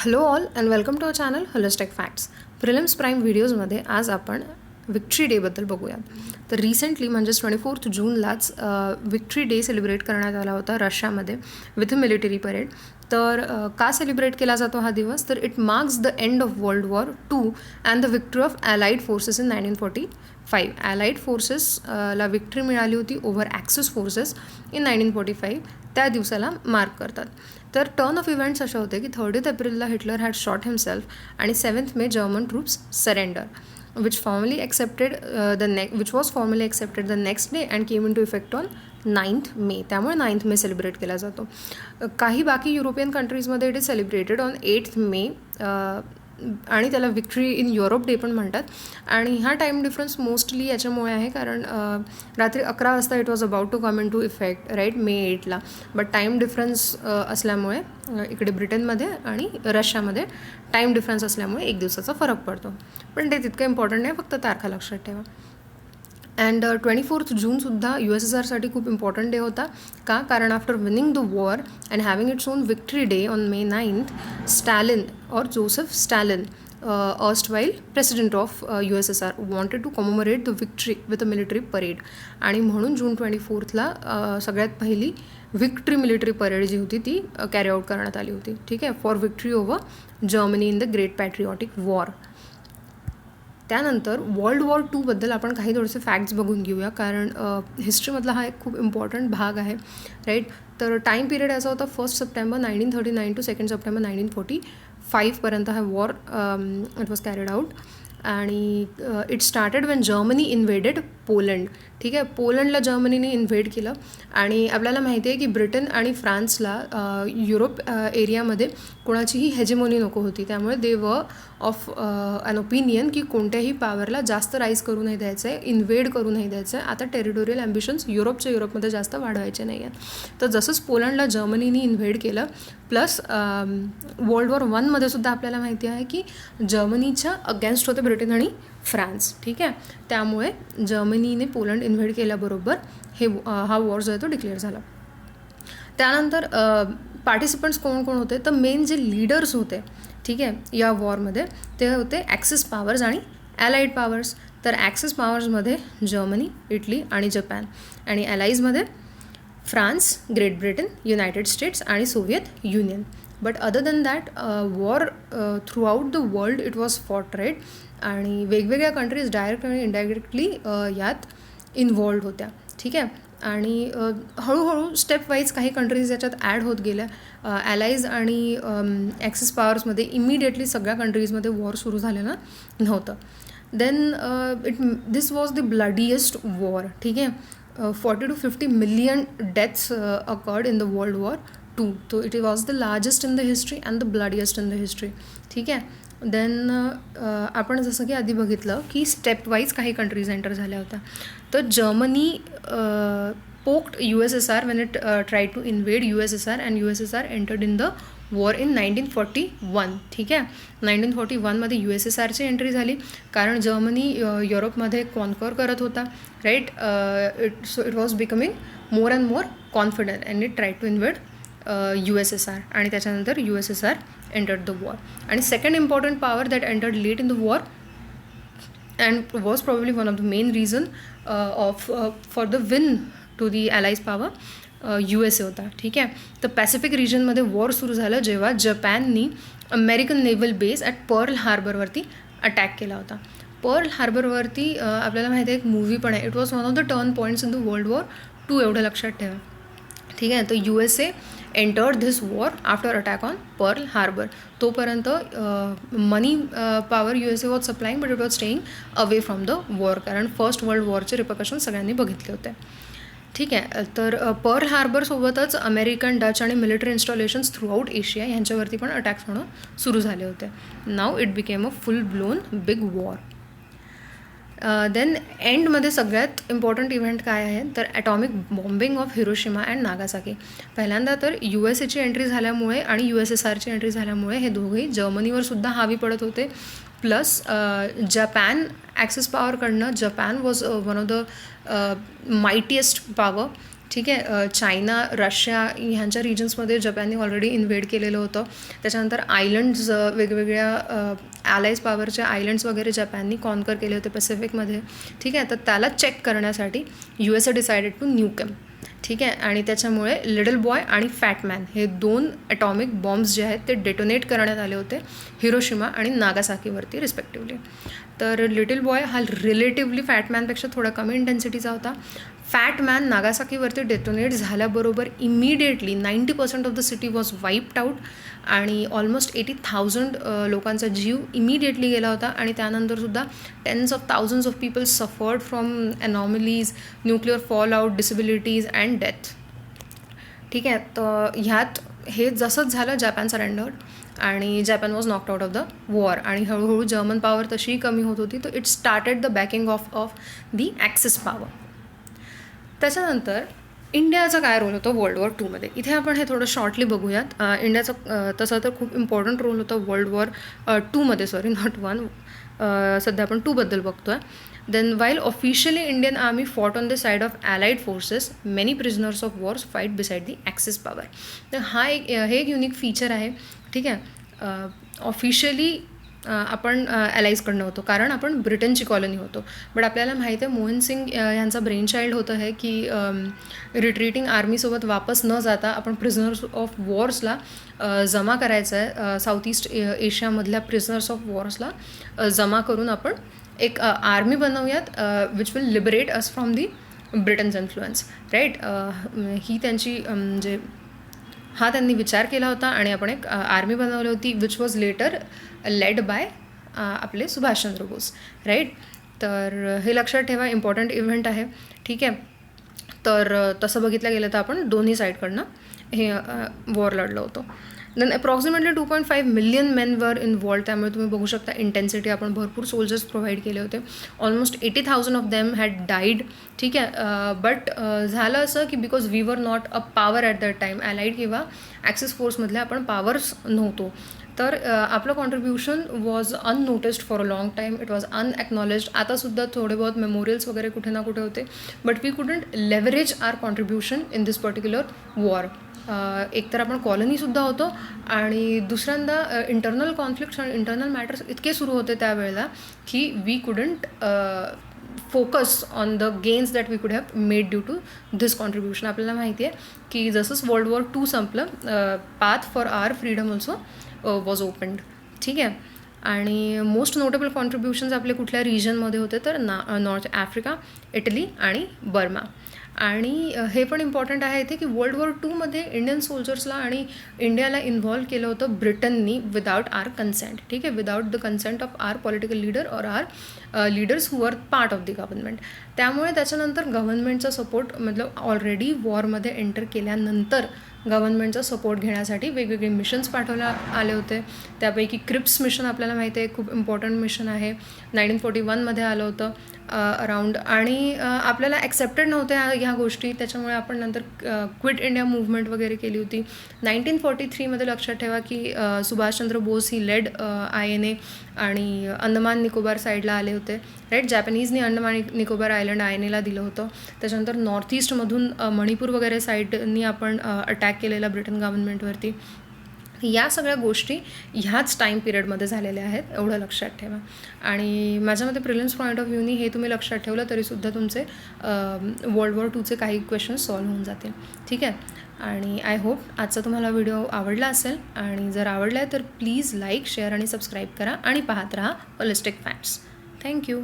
Hello all and welcome to our channel Holistic Facts. Prelims prime व्हिडिओजमध्ये आज आपण victory डेबद्दल बघूयात. तर रिसेंटली म्हणजेच 24 जूनलाच विक्ट्री डे सेलिब्रेट करण्यात आला होता रशियामध्ये विथ अ मिलिटरी परेड. तर का सेलिब्रेट केला जातो हा दिवस? तर it marks the end of World war 2 and the victory of ॲलाइड forces in 1945. Allied फोर्सेसला विक्ट्री मिळाली होती ओव्हर ॲक्सिस फोर्सेस इन 1945. त्या दिवसाला मार्क करतात. तर टर्न ऑफ इव्हेंट्स असे होते की 30 एप्रिलला हिटलर हॅड शॉट हिमसेल्फ आणि 7 May German troops surrender which was formally accepted the next day and came into effect on 9th May. त्यामुळे 9th May सेलिब्रेट केला जातो. काही बाकी युरोपियन कंट्रीजमध्ये it is celebrated on 8th May आणि त्याला victory in Europe day पण म्हणतात. आणि हा टाईम डिफरन्स मोस्टली याच्यामुळे आहे कारण रात्री 11 वाजता it was about to come into effect right May 8ला. बट टाईम डिफरन्स असल्यामुळे इकडे ब्रिटनमध्ये आणि रशियामध्ये टाईम डिफरन्स असल्यामुळे एक दिवसाचा फरक पडतो. पण ते तितकं इम्पॉर्टंट नाही, फक्त तारखा लक्षात ठेवा. अँड 24 जूनसुद्धा USSRसाठी खूप इम्पॉर्टंट डे होता. का? कारण after winning the war and having its own victory day on May 9th, Stalin और Joseph Stalin, erstwhile president of USSR, wanted to commemorate the victory with a military parade. आणि म्हणून जून 24ला सगळ्यात पहिली victory military parade जी होती ती carry out करण्यात आली होती. ठीक आहे, for victory over Germany in the Great Patriotic War. त्यानंतर वर्ल्ड वॉर 2बद्दल आपण काही थोडेसे फॅक्ट्स बघून घेऊया कारण हिस्ट्रीमधला हा एक खूप इम्पॉर्टंट भाग आहे राईट. तर टाईम पिरियड असा होता 1 सप्टेंबर 1939 टू 2 सप्टेंबर 1945 पर्यंत हा war it was carried out. आणि it started when Germany invaded Poland. ठीक आहे, पोलंडला जर्मनीने इन्व्हेड केलं. आणि आपल्याला माहिती आहे की ब्रिटन आणि फ्रान्सला युरोप एरियामध्ये कोणाचीही हेजेमोनी नको होती. त्यामुळे दे वर ऑफ ॲन ओपिनियन की कोणत्याही पॉवरला जास्त राईज करू नाही द्यायचं आहे, इन्व्हेड करू नाही द्यायचं आहे. आता टेरिटोरियल ॲम्बिशन्स युरोपमध्ये जास्त वाढवायचे नाही आहेत. तर जसंच पोलंडला जर्मनीने इन्व्हेड केलं, प्लस वर्ल्ड वॉर 1मध्ये सुद्धा आपल्याला माहिती आहे की जर्मनीच्या अगेन्स्ट होते ब्रिटन आणि फ्रान्स. ठीक आहे, त्यामुळे जर्मनीने पोलंड इन्व्हेड केल्याबरोबर हा वॉर जो आहे तो डिक्लेअर झाला. त्यानंतर पार्टिसिपंट्स कोण कोण होते? तर मेन जे लीडर्स होते ठीक आहे या वॉरमध्ये ते होते ॲक्सिस पॉवर्स आणि ॲलाइड पॉवर्स. तर ॲक्सिस पॉवर्समध्ये जर्मनी, इटली आणि जपान, आणि ॲलाइजमध्ये France, Great Britain, United States आणि Soviet Union. But other than that war throughout the world it was fought right. आणि वेगवेगळ्या कंट्रीज डायरेक्ट आणि इनडायरेक्टली यात इन्व्हॉल्ड होत्या. ठीक आहे, आणि हळूहळू स्टेप वाईज काही कंट्रीज याच्यात ॲड होत गेल्या. ॲलाइज आणि ॲक्सिस पॉवर्समध्ये इमिडिएटली सगळ्या कंट्रीजमध्ये वॉर सुरू झालेलं नव्हतं. Then this was the bloodiest war. ठीक आहे, 40 to 50 million deaths occurred in the World War II. So it was the largest in the history and the bloodiest in the history. ठीक आहे. Then आपण जसं की आधी बघितलं की स्टेप वाईज काही कंट्रीज एंटर झाल्या होत्या. तर Germany poked USSR when it tried to invade USSR and USSR entered in the war in 1941. ठीक आहे, 1941मध्ये USSRची एंट्री झाली कारण जर्मनी युरोपमध्ये कॉन्कर करत होता right. It was becoming more and more confident and it try to invade USSR. आणि त्याच्यानंतर USSR entered the war. आणि second important power that entered late in the war and was probably one of the main reason for the win to the Allies power USA होता. ठीक आहे, तर Pacific रिजनमध्ये war सुरू झालं जेव्हा जपाननी American naval base at Pearl हार्बरवरती अटॅक केला होता. पर्ल हार्बरवरती आपल्याला माहिती आहे एक मूवी पण आहे. It was one of the turn points in the World war 2 एवढं लक्षात ठेवा. ठीक आहे, तर USA entered this war after attack on Pearl Harbor. तोपर्यंत money power USA was supplying but it was staying away from the war कारण first world वॉरचे repercussion सगळ्यांनी बघितले होते. ठीक आहे, तर पर्ल हार्बरसोबतच अमेरिकन, डच आणि military installations throughout Asia यांच्यावरती पण अटॅक्स होणं सुरू झाले होते. Now it became a full blown big war. Then एंडमध्ये सगळ्यात इम्पॉर्टंट इव्हेंट काय आहे तर atomic bombing of Hiroshima and Nagasaki. पहिल्यांदा तर USAची एंट्री झाल्यामुळे आणि USSRची एंट्री झाल्यामुळे हे दोघेही जर्मनीवर सुद्धा हावी पडत होते. प्लस जपान ॲक्सिस पॉवरकडनं Japan was one of the mightiest power. ठीक आहे. चायना, रशिया ह्यांच्या रिजन्समध्ये जपानने ऑलरेडी इन्व्हेड केलेलं होतं. त्याच्यानंतर आयलंड्स, वेगवेगळ्या ॲलाइज पॉवरचे आयलंड्स वगैरे जपाननी कॉन्कर केले होते पॅसिफिकमध्ये. ठीक आहे. तर त्याला चेक करण्यासाठी USA डिसाइडेड टू न्यूकम. ठीक आहे. आणि त्याच्यामुळे लिटल बॉय आणि फॅट मॅन हे 2 ॲटॉमिक बॉम्ब्स जे आहेत ते डेटोनेट करण्यात आले होते हिरोशिमा आणि नागासाकीवरती रिस्पेक्टिव्हली. तर लिटल बॉय हा रिलेटिव्हली फॅट मॅनपेक्षा थोडा कमी इंटेन्सिटीचा होता. फॅट मॅन नागासाकीवरती डेटोनेट झाल्याबरोबर immediately 90% of the city was wiped out आणि ऑलमोस्ट 80,000 लोकांचा जीव इमिडिएटली गेला होता. आणि त्यानंतरसुद्धा tens of thousands of people suffered from anomalies, nuclear fall out, disabilities and death. ठीक आहे. तर ह्यात हे जसंच झालं जपान सरेंडर्ड आणि Japan was knocked out of the war. आणि हळूहळू जर्मन पॉवर तशीही कमी होत होती. तर it started the backing of the axis power. त्याच्यानंतर इंडियाचा काय रोल होता वर्ल्ड वॉर 2मध्ये, इथे आपण हे थोडं शॉर्टली बघूयात. इंडियाचा तसं तर खूप इम्पॉर्टंट रोल होता वर्ल्ड वॉर 2मध्ये, सॉरी नॉट 1. सध्या आपण 2बद्दल बघतो आहे. Then while officially Indian army fought on the side of ॲलाइड forces, many prisoners of wars fight beside the axis power. तर हे एक युनिक फीचर आहे. ठीक आहे. ऑफिशियली आपण ॲलाइजकडनं होतो कारण आपण ब्रिटनची कॉलनी होतो. बट आपल्याला माहिती आहे मोहन सिंग यांचा ब्रेन चाइल्ड होतं आहे की रिट्रीटिंग आर्मीसोबत वापस न जाता आपण प्रिझनर्स ऑफ वॉर्सला जमा करायचं आहे. साऊथ ईस्ट एशियामधल्या प्रिझनर्स ऑफ वॉर्सला जमा करून आपण एक आर्मी बनवूयात which will liberate us from the Britain's influence. Right. ही त्यांची म्हणजे हा त्यांनी विचार केला होता आणि आपण एक आर्मी बनवली होती which was later led by आपले सुभाषचंद्र बोस. राईट. तर हे लक्षात ठेवा, इम्पॉर्टंट इव्हेंट आहे. ठीक आहे. तर तसं बघितलं गेलं तर आपण दोन्ही साईडकडनं हे वॉर लढलं होतं. देन अप्रॉक्सिमेटली 2.5 मिलियन मेन वर इन्वॉल्ड. त्यामुळे तुम्ही बघू शकता इंटेन्सिटी आपण भरपूर सोल्जर्स प्रोव्हाइड केले होते. Almost 80,000 of them had died. ठीक आहे. बट झालं असं की because we were not a power at that time, allied किंवा ॲक्सिस फोर्समधले आपण पॉवर्स नव्हतो. तर आपलं contribution was unnoticed for a long time. It was unacknowledged. आतासुद्धा थोडे बहुत मेमोरियल्स वगैरे कुठे ना कुठे होते. But we couldn't leverage our contribution in this particular war. एकतर आपण कॉलनीसुद्धा होतो आणि दुसऱ्यांदा इंटरनल कॉन्फ्लिक्ट्स आणि इंटरनल मॅटर्स इतके सुरू होते त्यावेळेला की we couldn't focus on the gains that we could have made due to this contribution. आपल्याला माहिती आहे की जसंच वर्ल्ड वॉर 2 संपलं, path for our freedom also was opened. ठीक आहे. आणि मोस्ट नोटेबल कॉन्ट्रीब्युशन्स आपले कुठल्या रिजनमध्ये होते तर नॉर्थ आफ्रिका, इटली आणि बर्मा. आणि हे पण इम्पॉर्टंट आहे इथे की वर्ल्ड वॉर 2मध्ये इंडियन सोल्जर्सला आणि इंडियाला इन्व्हॉल्व केलं होतं ब्रिटननी विदाउट आर कन्सेंट. ठीक आहे. Without the consent of our political leader or our leaders who are part of the government. त्यामुळे त्याच्यानंतर गव्हर्नमेंटचा सपोर्ट मतलब ऑलरेडी वॉरमध्ये एंटर केल्यानंतर गव्हर्नमेंटचा सपोर्ट घेण्यासाठी वेगवेगळे मिशन्स पाठवले आले होते. त्यापैकी क्रिप्स मिशन आपल्याला माहिती आहे खूप इम्पॉर्टंट मिशन आहे. 1941मध्ये आलं होतं अराउंड. आणि आपल्याला ॲक्सेप्टेड नव्हत्या ह्या गोष्टी. त्याच्यामुळे आपण नंतर क्विट इंडिया मूव्हमेंट वगैरे केली होती. 1943मध्ये लक्षात ठेवा की सुभाषचंद्र बोस ही लेड INA आणि अंदमान निकोबार साईडला आले होते. राईट. जॅपनीजनी अंदमान निकोबार आयलंड INAला दिलं होतं. त्याच्यानंतर नॉर्थ ईस्टमधून मणिपूर वगैरे साईडनी आपण अटॅक केलेला ब्रिटन गव्हर्नमेंटवरती. या सगळ्या गोष्टी ह्याच टाईम पिरियडमध्ये झालेल्या आहेत, एवढं लक्षात ठेवा. आणि माझ्यामध्ये प्रिलिम्स पॉईंट ऑफ व्ह्यूनी हे तुम्ही लक्षात ठेवलं तरीसुद्धा तुमचे वर्ल्ड वॉर 2चे काही क्वेश्चन्स सॉल्व्ह होऊन जातील. ठीक आहे. आणि आय होप आजचा तुम्हाला व्हिडिओ आवडला असेल. आणि जर आवडला आहे तर प्लीज लाईक, शेअर आणि सबस्क्राईब करा आणि पाहत राहा होलिस्टिक फॅक्ट्स. थँक्यू.